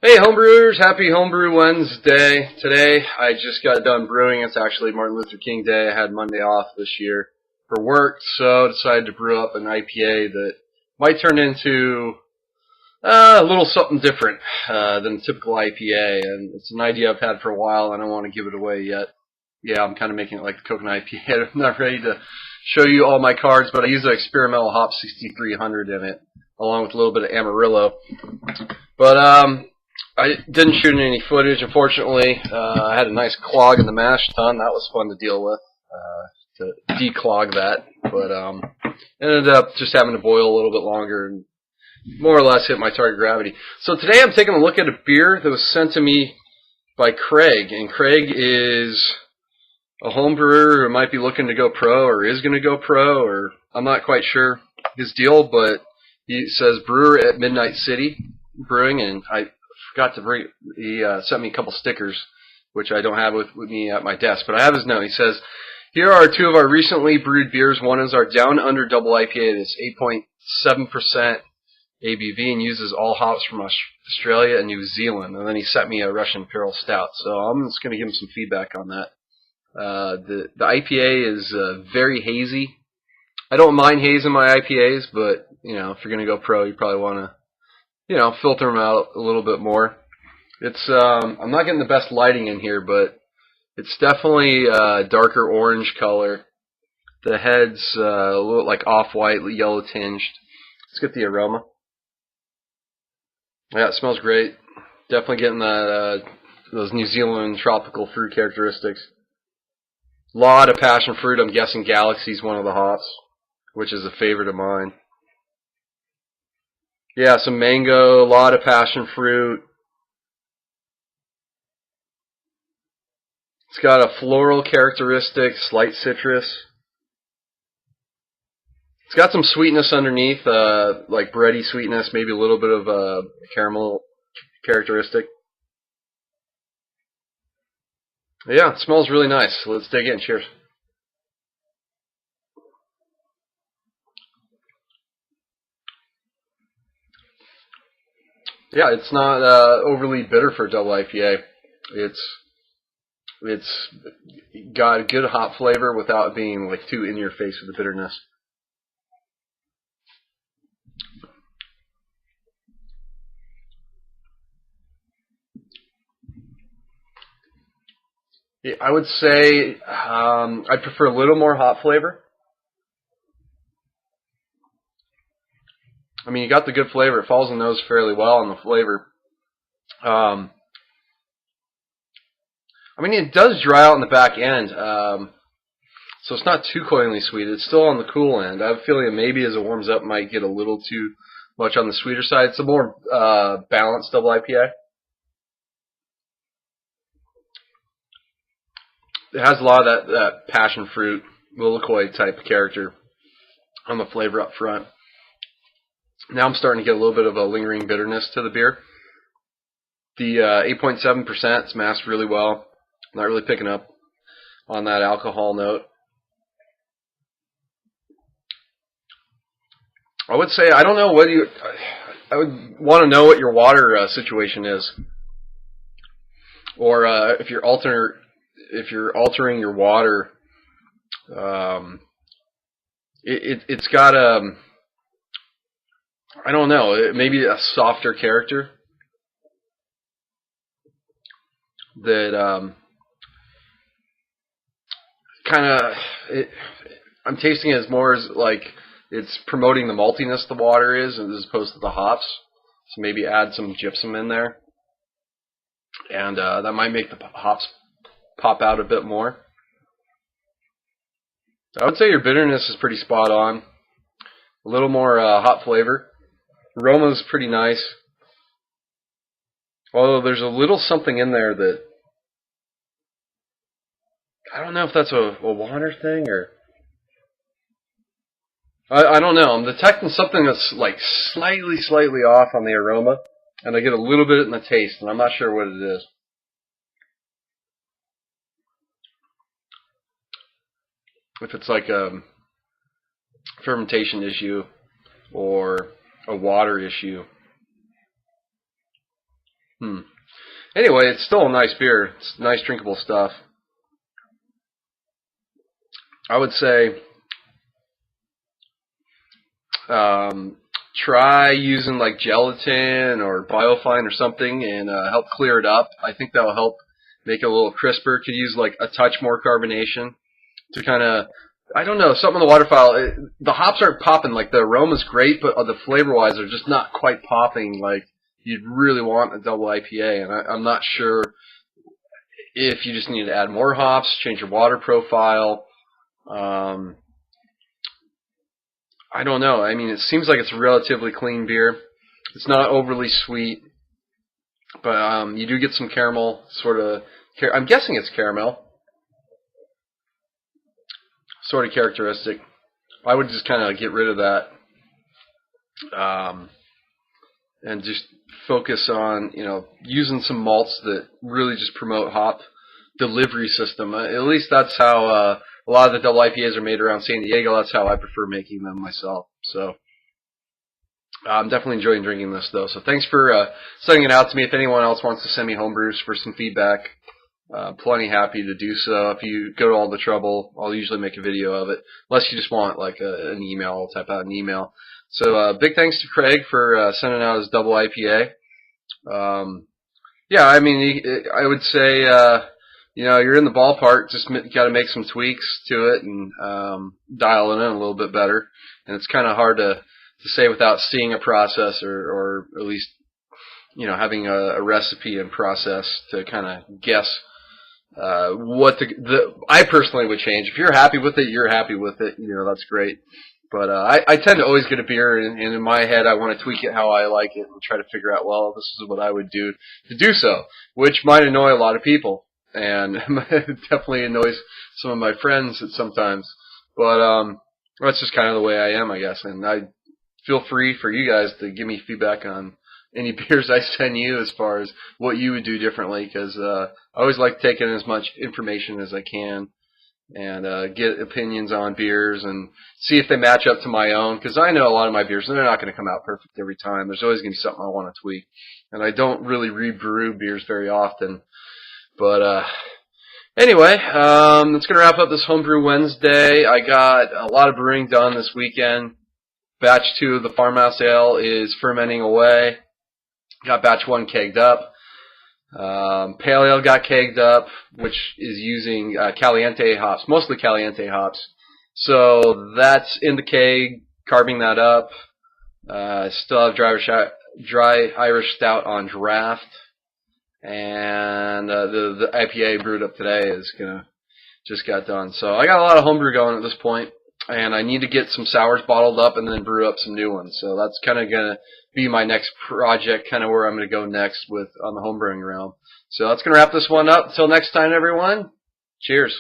Hey homebrewers, happy Homebrew Wednesday. Today I just got done brewing. It's actually Martin Luther King Day. I had Monday off this year for work, so I decided to brew up an IPA that might turn into a little something different than a typical IPA. And it's an idea I've had for a while. I don't want to give it away yet. Yeah, I'm kind of making it like the coconut IPA. I'm not ready to show you all my cards, but I use an experimental hop 6300 in it, along with a little bit of Amarillo. But I didn't shoot any footage, unfortunately. I had a nice clog in the mash tun. That was fun to deal with, to declog that. But ended up just having to boil a little bit longer and more or less hit my target gravity. So today I'm taking a look at a beer that was sent to me by Craig. And Craig is a home brewer who might be looking to go pro or is going to go pro, or I'm not quite sure his deal, but he says brewer at Midnight City Brewing, and I forgot to bring, he sent me a couple stickers, which I don't have with me at my desk, but I have his note. He says, here are two of our recently brewed beers. One is our Down Under Double IPA. It's 8.7% ABV and uses all hops from Australia and New Zealand. And then he sent me a Russian Imperial Stout, so I'm just going to give him some feedback on that. The IPA is very hazy. I don't mind haze in my IPAs, but you know, if you're going to go pro, you probably want to, you know, filter them out a little bit more. It's I'm not getting the best lighting in here, but it's definitely a darker orange color. The head's a little like off-white, yellow tinged. Let's get the aroma. Yeah, it smells great. Definitely getting that those New Zealand tropical fruit characteristics. A lot of passion fruit. I'm guessing Galaxy's one of the hops, which is a favorite of mine. Yeah, some mango, a lot of passion fruit. It's got a floral characteristic, slight citrus. It's got some sweetness underneath, like bready sweetness, maybe a little bit of a caramel characteristic. Yeah, it smells really nice. Let's dig in. Cheers. Yeah, it's not overly bitter for a double IPA. It's got a good hop flavor without being like too in your face with the bitterness. Yeah, I would say I prefer a little more hop flavor. I mean, you got the good flavor. It falls in the nose fairly well on the flavor. I mean, it does dry out in the back end, so it's not too cloyingly sweet. It's still on the cool end. I have a feeling that maybe as it warms up, it might get a little too much on the sweeter side. It's a more balanced double IPA. It has a lot of that passion fruit, liqueur type character on the flavor up front. Now I'm starting to get a little bit of a lingering bitterness to the beer. The 8.7% is masked really well. Not really picking up on that alcohol note. I would say, I don't know what you, I would want to know what your water situation is. Or if you're altering your water, it's got a, I don't know, maybe a softer character that kind of, I'm tasting it as more as like it's promoting the maltiness the water is as opposed to the hops. So maybe add some gypsum in there, and that might make the hops pop out a bit more. I would say your bitterness is pretty spot on. A little more hop flavor. Aroma's pretty nice. Although there's a little something in there that I don't know if that's a water thing or I don't know. I'm detecting something that's like slightly off on the aroma, and I get a little bit in the taste, and I'm not sure what it is. If it's like a fermentation issue or a water issue. Anyway, it's still a nice beer. It's nice drinkable stuff. I would say try using like gelatin or biofine or something and help clear it up. I think that will help make it a little crisper. Could use like a touch more carbonation to kind of, I don't know, something in the waterfowl. The hops aren't popping. Like the aroma's great, but the flavor-wise, they're just not quite popping like you'd really want a double IPA. And I'm not sure if you just need to add more hops, change your water profile. I don't know. I mean, it seems like it's a relatively clean beer. It's not overly sweet, but you do get some caramel, sort of. I'm guessing it's caramel, sort of characteristic. I would just kind of get rid of that, and just focus on using some malts that really just promote hop delivery system. At least that's how a lot of the double IPAs are made around San Diego. That's how I prefer making them myself. So I'm definitely enjoying drinking this, though. So thanks for sending it out to me. If anyone else wants to send me homebrews for some feedback, plenty happy to do so. If you go to all the trouble, I'll usually make a video of it. Unless you just want like an email, I'll type out an email. So big thanks to Craig for sending out his double IPA. Yeah, I mean, I would say you're in the ballpark. Just got to make some tweaks to it and dial it in a little bit better. And it's kind of hard to say without seeing a process or at least having a recipe and process to kind of guess what I personally would change. If you're happy with it, you're happy with it. That's great. But I tend to always get a beer, and in my head, I want to tweak it how I like it and try to figure out, well, this is what I would do to do so, which might annoy a lot of people, and it definitely annoys some of my friends sometimes. But that's just kind of the way I am, I guess. And I feel free for you guys to give me feedback on any beers I send you as far as what you would do differently, because I always like taking as much information as I can and get opinions on beers and see if they match up to my own, because I know a lot of my beers, they're not going to come out perfect every time. There's always going to be something I want to tweak, and I don't really rebrew beers very often. But anyway, that's going to wrap up this Homebrew Wednesday. I got a lot of brewing done this weekend. Batch 2 of the Farmhouse Ale is fermenting away. Got batch 1 kegged up. Pale Ale got kegged up, which is using Caliente hops, mostly Caliente hops. So that's in the keg, carving that up. Still have dry Irish Stout on draft. And the IPA brewed up today just got done. So I got a lot of homebrew going at this point, and I need to get some sours bottled up and then brew up some new ones. So that's kind of going to be my next project, kind of where I'm going to go next on the homebrewing realm. So that's going to wrap this one up. Until next time, everyone. Cheers.